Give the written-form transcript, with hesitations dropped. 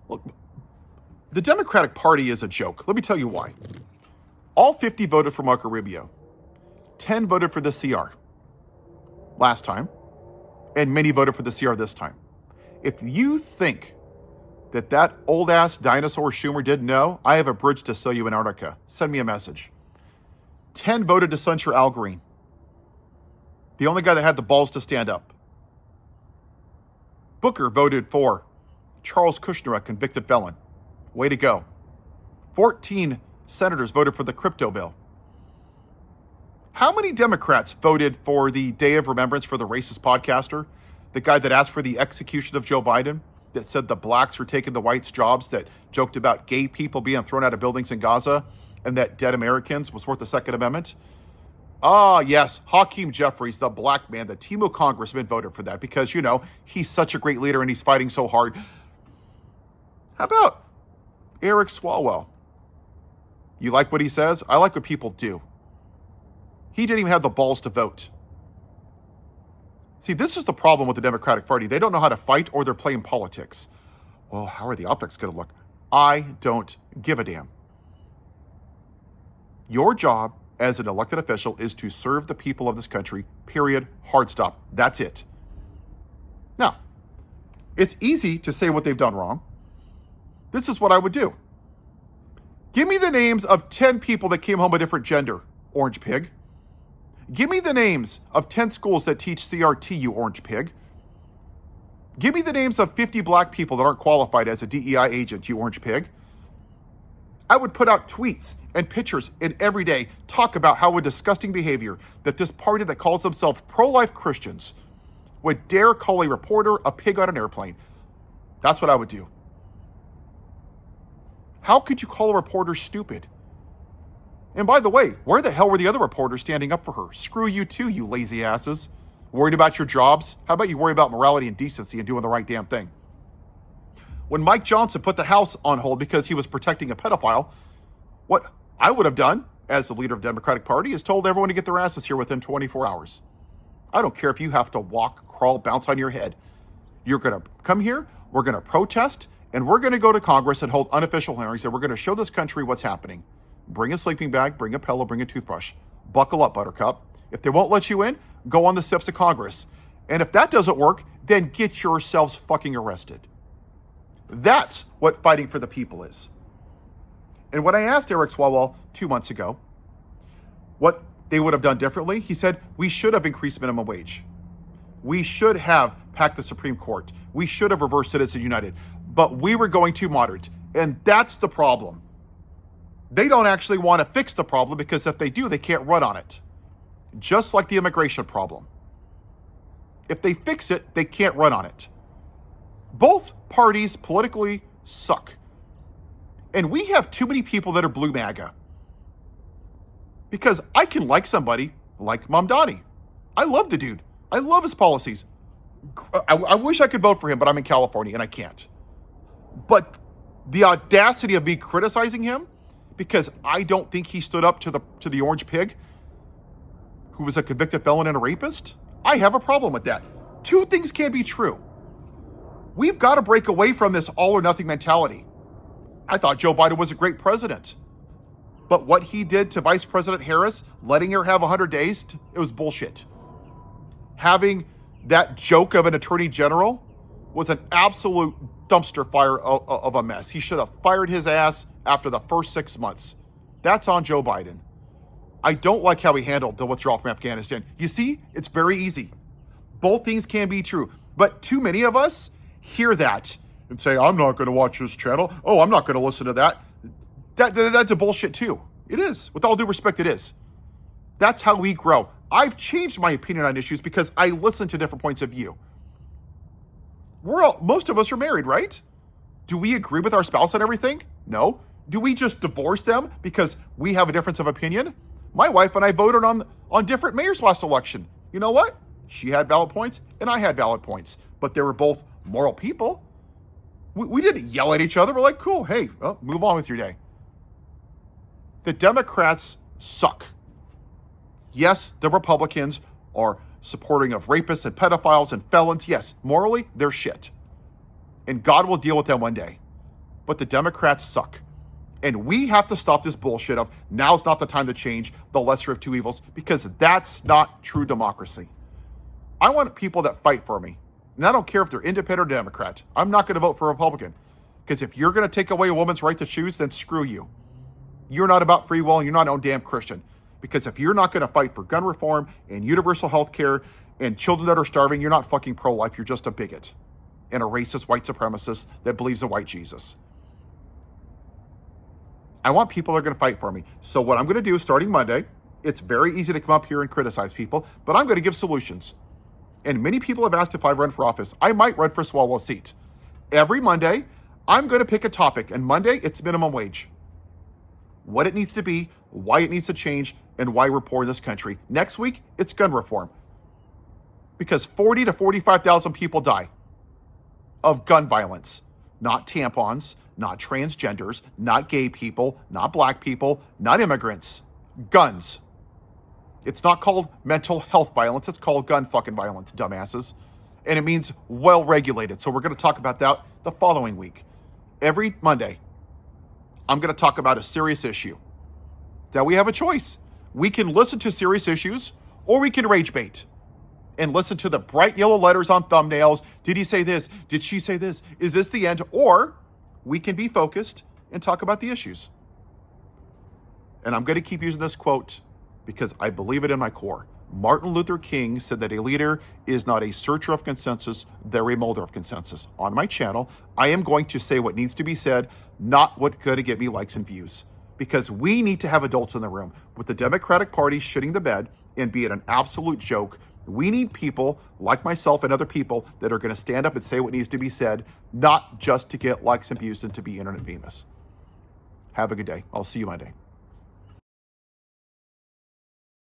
Look, the Democratic Party is a joke. Let me tell you why. All 50 voted for Marco Rubio. 10 voted for the CR last time, and many voted for the CR this time. If you think that old-ass dinosaur Schumer didn't know, I have a bridge to sell you in Antarctica. Send me a message. 10 voted to censure Al Green. The only guy that had the balls to stand up. Booker voted for Charles Kushner, a convicted felon. Way to go. 14 senators voted for the crypto bill. How many Democrats voted for the Day of Remembrance for the racist podcaster? The guy that asked for the execution of Joe Biden, that said the blacks were taking the whites' jobs, that joked about gay people being thrown out of buildings in Gaza, and that dead Americans was worth the Second Amendment? Ah, yes, Hakeem Jeffries, the black man, the Timo congressman, voted for that because, he's such a great leader and he's fighting so hard. How about Eric Swalwell? You like what he says? I like what people do. He didn't even have the balls to vote. See, this is the problem with the Democratic Party. They don't know how to fight, or they're playing politics. Well, how are the optics going to look? I don't give a damn. Your job as an elected official is to serve the people of this country, period, hard stop. That's it. Now, it's easy to say what they've done wrong. This is what I would do. Give me the names of 10 people that came home a different gender, orange pig. Give me the names of 10 schools that teach CRT, you orange pig. Give me the names of 50 black people that aren't qualified as a DEI agent, you orange pig. I would put out tweets and pictures and every day talk about how a disgusting behavior that this party that calls themselves pro-life Christians would dare call a reporter a pig on an airplane. That's what I would do. How could you call a reporter stupid? And by the way, where the hell were the other reporters standing up for her? Screw you too, you lazy asses. Worried about your jobs? How about you worry about morality and decency and doing the right damn thing? When Mike Johnson put the House on hold because he was protecting a pedophile, what I would have done as the leader of the Democratic Party is told everyone to get their asses here within 24 hours. I don't care if you have to walk, crawl, bounce on your head. You're going to come here, we're going to protest, and we're going to go to Congress and hold unofficial hearings, and we're going to show this country what's happening. Bring a sleeping bag, bring a pillow, bring a toothbrush. Buckle up, Buttercup. If they won't let you in, go on the steps of Congress. And if that doesn't work, then get yourselves fucking arrested. That's what fighting for the people is. And when I asked Eric Swalwell 2 months ago what they would have done differently, he said, we should have increased minimum wage. We should have packed the Supreme Court. We should have reversed Citizens United. But we were going too moderate. And that's the problem. They don't actually want to fix the problem because if they do, they can't run on it. Just like the immigration problem. If they fix it, they can't run on it. Both parties politically suck. And we have too many people that are blue MAGA. Because I can like somebody like Mamdani. I love the dude. I love his policies. I wish I could vote for him, but I'm in California and I can't. But the audacity of me criticizing him because I don't think he stood up to the orange pig who was a convicted felon and a rapist, I have a problem with that. Two things can be true. We've got to break away from this all or nothing mentality. I thought Joe Biden was a great president. But what he did to Vice President Harris, letting her have 100 days, it was bullshit. Having that joke of an attorney general was an absolute dumpster fire of a mess. He should have fired his ass after the first 6 months. That's on Joe Biden. I don't like how he handled the withdrawal from Afghanistan. You see, it's very easy. Both things can be true. But too many of us hear that and say, I'm not going to watch this channel. Oh, I'm not going to listen to that. That's a bullshit too. It is. With all due respect, it is. That's how we grow. I've changed my opinion on issues because I listen to different points of view. Most of us are married, right? Do we agree with our spouse on everything? No. Do we just divorce them because we have a difference of opinion? My wife and I voted on different mayors last election. You know what? She had valid points and I had valid points, but they were both moral people. We didn't yell at each other. We're like, cool, hey, well, move on with your day. The Democrats suck. Yes, the Republicans are supporting of rapists and pedophiles and felons. Yes, morally, they're shit. And God will deal with them one day. but the Democrats suck. And we have to stop this bullshit of now's not the time to change, the lesser of two evils, because that's not true democracy. I want people that fight for me. And I don't care if they're independent or Democrat. I'm not going to vote for a Republican. Because if you're going to take away a woman's right to choose, then screw you. You're not about free will and you're not no damn Christian. Because if you're not going to fight for gun reform and universal health care and children that are starving, you're not fucking pro-life. You're just a bigot and a racist white supremacist that believes in white Jesus. I want people that are going to fight for me. So what I'm going to do starting Monday, it's very easy to come up here and criticize people, but I'm going to give solutions. And many people have asked if I run for office. I might run for a Swalwell seat. Every Monday, I'm going to pick a topic. And Monday, it's minimum wage. What it needs to be, why it needs to change, and why we're poor in this country. Next week, it's gun reform. Because 40 to 45,000 people die of gun violence. Not tampons, not transgenders, not gay people, not black people, not immigrants. Guns. It's not called mental health violence. It's called gun fucking violence, dumbasses. And it means well regulated. So we're going to talk about that the following week. Every Monday, I'm going to talk about a serious issue. Now we have a choice. We can listen to serious issues or we can rage bait and listen to the bright yellow letters on thumbnails. Did he say this? Did she say this? Is this the end? Or we can be focused and talk about the issues. And I'm going to keep using this quote because I believe it in my core. Martin Luther King said that a leader is not a searcher of consensus, they're a molder of consensus. On my channel, I am going to say what needs to be said, not what's going to get me likes and views. Because we need to have adults in the room. With the Democratic Party shitting the bed and being an absolute joke, we need people like myself and other people that are going to stand up and say what needs to be said, not just to get likes and views and to be internet famous. Have a good day. I'll see you Monday.